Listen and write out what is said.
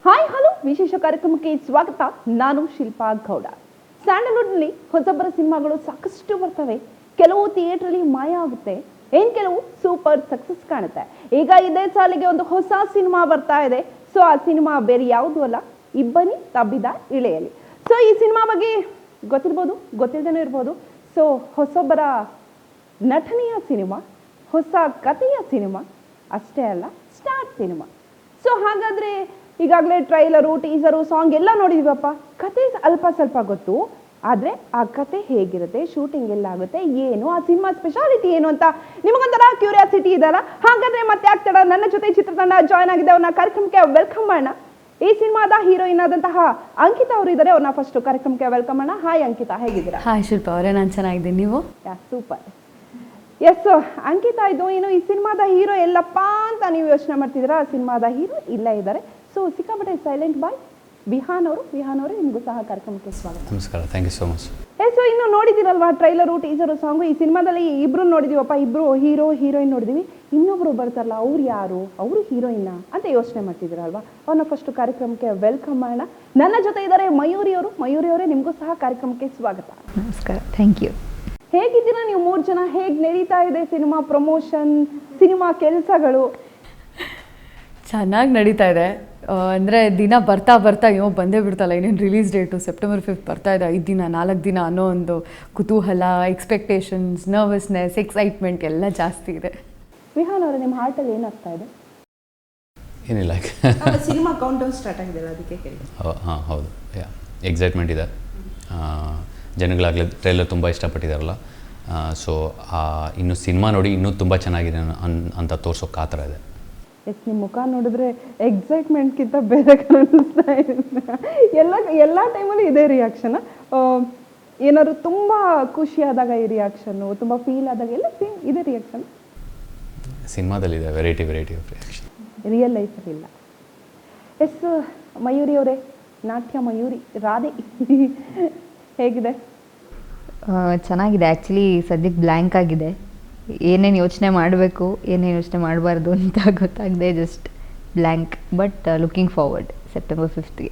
Hi hello ವಿಶೇಷ ಕಾರ್ಯಕ್ರಮಕ್ಕೆ ಸ್ವಾಗತ. ನಾನು ಶಿಲ್ಪಾ ಗೌಡ. ಸ್ಯಾಂಡಲ್ವುಡ್ನಲ್ಲಿ ಹೊಸಬರ ಸಿನಿಮಾಗಳು ಸಾಕಷ್ಟು ಬರ್ತವೆ. ಕೆಲವು ಥಿಯೇಟ್ರಲ್ಲಿ ಮಾಯ ಆಗುತ್ತೆ, ಕೆಲವು ಸೂಪರ್ ಸಕ್ಸಸ್ ಕಾಣುತ್ತೆ. ಈಗ ಇದೇ ಸಾಲಿಗೆ ಒಂದು ಹೊಸ ಸಿನಿಮಾ ಬರ್ತಾ ಇದೆ. ಸೊ ಆ ಸಿನಿಮಾ ಬೇರೆ ಯಾವುದೂ ಅಲ್ಲ, ಇಬ್ಬನಿ ತಬ್ಬಿದ ಇಳೆಯಲ್ಲಿ. ಸೊ ಈ ಸಿನಿಮಾ ಬಗ್ಗೆ ಗೊತ್ತಿರ್ಬೋದು, ಗೊತ್ತಿಲ್ಲದೇನೂ ಇರ್ಬೋದು. ಸೊ ಹೊಸೊಬ್ಬರ ನಟನೆಯ ಸಿನಿಮಾ, ಹೊಸ ಕಥೆಯ ಸಿನಿಮಾ, ಅಷ್ಟೇ ಅಲ್ಲ ಸ್ಟಾರ್ ಸಿನಿಮಾ. ಸೊ ಹಾಗಾದರೆ ಈಗಾಗಲೇ ಟ್ರೈಲರು, ಟೀಸರು, ಸಾಂಗ್ ಎಲ್ಲ ನೋಡಿದೀವಪ್ಪ. ಕತೆ ಅಲ್ಪ ಸ್ವಲ್ಪ ಗೊತ್ತು, ಆದರೆ ಆ ಕತೆ ಹೇಗಿರುತ್ತೆ, ಶೂಟಿಂಗ್ ಎಲ್ಲ ಆಗುತ್ತೆ, ಏನು ಆ ಸಿನಿಮಾ ಸ್ಪೆಷಾಲಿಟಿ ಏನು ಅಂತ ನಿಮಗೊಂಥರ ಕ್ಯೂರಿಯಾಸಿಟಿ ಇದೆಯಲ್ಲ. ಹಾಗಾದರೆ ಮತ್ತೆ ಆಗ್ತಾಡ ನನ್ನ ಜೊತೆ ಚಿತ್ರತಂಡ ಜಾಯ್ನ್ ಆಗಿದೆ. ಅವ್ರನ್ನ ಕಾರ್ಯಕ್ರಮಕ್ಕೆ ವೆಲ್ಕಮ್ ಮಾಡೋಣ. ಈ ಸಿನಿಮಾದ ಹೀರೋಯಿನ್ ಆದಂತಹ ಅಂಕಿತಾ ಅವರು ಇದ್ದಾರೆ. ಅವ್ರನ್ನ ಫಸ್ಟ್ ಕಾರ್ಯಕ್ರಮಕ್ಕೆ ವೆಲ್ಕಮ್ ಮಾಡೋಣ. ಹಾಯ್ ಅಂಕಿತಾ, ಹೇಗಿದ್ದೀರಾ? ಹಾಯ್ ಶಿಲ್ಪ ಅವರೇ, ನಾನು ಚೆನ್ನಾಗಿದ್ದೀನಿ. ನೀವು? ಸೂಪರ್. ಎಸ್ ಅಂಕಿತಾ, ಇದು ಏನು ಈ ಸಿನಿಮಾದ ಹೀರೋ ಎಲ್ಲಪ್ಪ ಅಂತ ನೀವು ಯೋಚನೆ ಮಾಡ್ತಿದ್ದೀರಾ? ಆ ಸಿನಿಮಾದ ಹೀರೋ ಇಲ್ಲೇ ಇದ್ದಾರೆ. ಸೊ ಸಿಕ್ಕಾಪಟ್ಟೆ ಸೈಲೆಂಟ್ ಬಾಯ್ ವಿಹಾನ್ ಅವರು, ನಿಮಗೂ ಸಹ ಕಾರ್ಯಕ್ರಮಕ್ಕೆ ಸ್ವಾಗತ. ನಮಸ್ಕಾರ, thank you so much. So ಇನ್ನು ನೋಡಿದ್ದೀರಲ್ವಾ ಟ್ರೈಲರು, ಟೀಸರು, ಸಾಂಗು. ಈ ಸಿನಿಮಾದಲ್ಲಿ ಇಬ್ರು ನೋಡಿದೀವಪ್ಪ, ಇಬ್ರು ಹೀರೋ ಹೀರೋಯಿನ್ ನೋಡಿದೀವಿ. ಇನ್ನೊಬ್ರು ಬರ್ತಾರಲ್ಲ, ಅವ್ರು ಯಾರು, ಅವರು ಹೀರೋಯಿನ್ನ ಅಂತ ಯೋಚನೆ ಮಾಡ್ತಿದ್ದೀರಲ್ವಾ? ಅವ್ರನ್ನ ಫಸ್ಟ್ ಕಾರ್ಯಕ್ರಮಕ್ಕೆ ವೆಲ್ಕಮ್ ಮಾಡೋಣ. ನನ್ನ ಜೊತೆ ಇದ್ದಾರೆ ಮಯೂರಿ ಅವರೇ, ನಿಮಗೂ ಸಹ ಕಾರ್ಯಕ್ರಮಕ್ಕೆ ಸ್ವಾಗತ. ನಮಸ್ಕಾರ, ಥ್ಯಾಂಕ್ ಯು. ಹೇಗಿದ್ದೀರಾ ನೀವು ಮೂರು ಜನ? ಹೇಗೆ ನಡೀತಾ ಇದೆ ಸಿನಿಮಾ ಪ್ರಮೋಷನ್, ಸಿನಿಮಾ ಕೆಲಸಗಳು? ಚೆನ್ನಾಗಿ ನಡೀತಾ ಇದೆ. ಅಂದರೆ ದಿನ ಬರ್ತಾ ಬಂದೇ ಬಿಡ್ತಲ್ಲ. ಇನ್ನೇನು ರಿಲೀಸ್ ಡೇಟು ಸೆಪ್ಟೆಂಬರ್ 5 ಬರ್ತಾ ಇದೆ. 5 ದಿನ 4 ದಿನ ಅನ್ನೋ ಒಂದು ಕುತೂಹಲ, ಎಕ್ಸ್ಪೆಕ್ಟೇಷನ್ಸ್, ನರ್ವಸ್ನೆಸ್, ಎಕ್ಸೈಟ್ಮೆಂಟ್ ಎಲ್ಲ ಜಾಸ್ತಿ ಇದೆ. ವಿಹಾನ್ ಅವರೇ, ನಿಮ್ಮ ಹಾರ್ಟಲ್ಲಿ ಏನಾಗ್ತಾ ಇದೆ? ಏನಿಲ್ಲ, ಸಿನಿಮಾ ಕೌಂಟ್ ಡೌನ್ ಸ್ಟಾರ್ಟ್ ಆಗಿದೆ, ಅದಕ್ಕೆ ಕೇಳಿ. ಹಾಂ ಹೌದು, ಎಕ್ಸೈಟ್ಮೆಂಟ್ ಇದೆ. ಜನಗಳಾಗಲೇ ಟ್ರೈಲರ್ ತುಂಬ ಇಷ್ಟಪಟ್ಟಿದ್ದಾರಲ್ಲ. ಸೊ ಇನ್ನು ಸಿನಿಮಾ ನೋಡಿ ಇನ್ನೂ ತುಂಬ ಚೆನ್ನಾಗಿದೆ ಅಂತ ತೋರ್ಸೋಕೆ ಆ ಥರ ಇದೆ. ಎಸ್, ನಿಮ್ಮ ಮುಖ ನೋಡಿದ್ರೆ ಎಕ್ಸೈಟ್ಮೆಂಟ್ಗಿಂತ ಬೇರೆ ಕಾಣಿಸ್ತಾ ಇದೆ. ಎಲ್ಲ ಟೈಮಲ್ಲಿ ಇದೇ ರಿಯಾಕ್ಷನ್. ಏನಾದ್ರು ತುಂಬ ಖುಷಿಯಾದಾಗ ಈ ರಿಯಾಕ್ಷನ್ನು, ತುಂಬ ಫೀಲ್ ಆದಾಗ ಎಲ್ಲ ಸೇಮ್ ಇದೇ ರಿಯಾಕ್ಷನ್. ಸಿನಿಮಾದಲ್ಲಿದೆ ವೆರೈಟಿ ಆಫ್ ರಿಯಾಕ್ಷನ್, ರಿಯಲ್ ಲೈಫಲ್ಲಿ ಇಲ್ಲ. ಎಸ್ ಮಯೂರಿ ಅವರೇ, ನಾಟ್ಯ ಮಯೂರಿ ರಾಧೆ ಹೇಗಿದೆ? ಚೆನ್ನಾಗಿದೆ. ಆ್ಯಕ್ಚುಲಿ ಸದ್ಯಕ್ಕೆ ಬ್ಲ್ಯಾಂಕ್ ಆಗಿದೆ. ಏನೇನು ಯೋಚನೆ ಮಾಡಬೇಕು, ಏನೇನು ಯೋಚನೆ ಮಾಡಬಾರ್ದು ಅಂತ ಗೊತ್ತಾಗದೆ just blank. But looking forward September 5ಗೆ.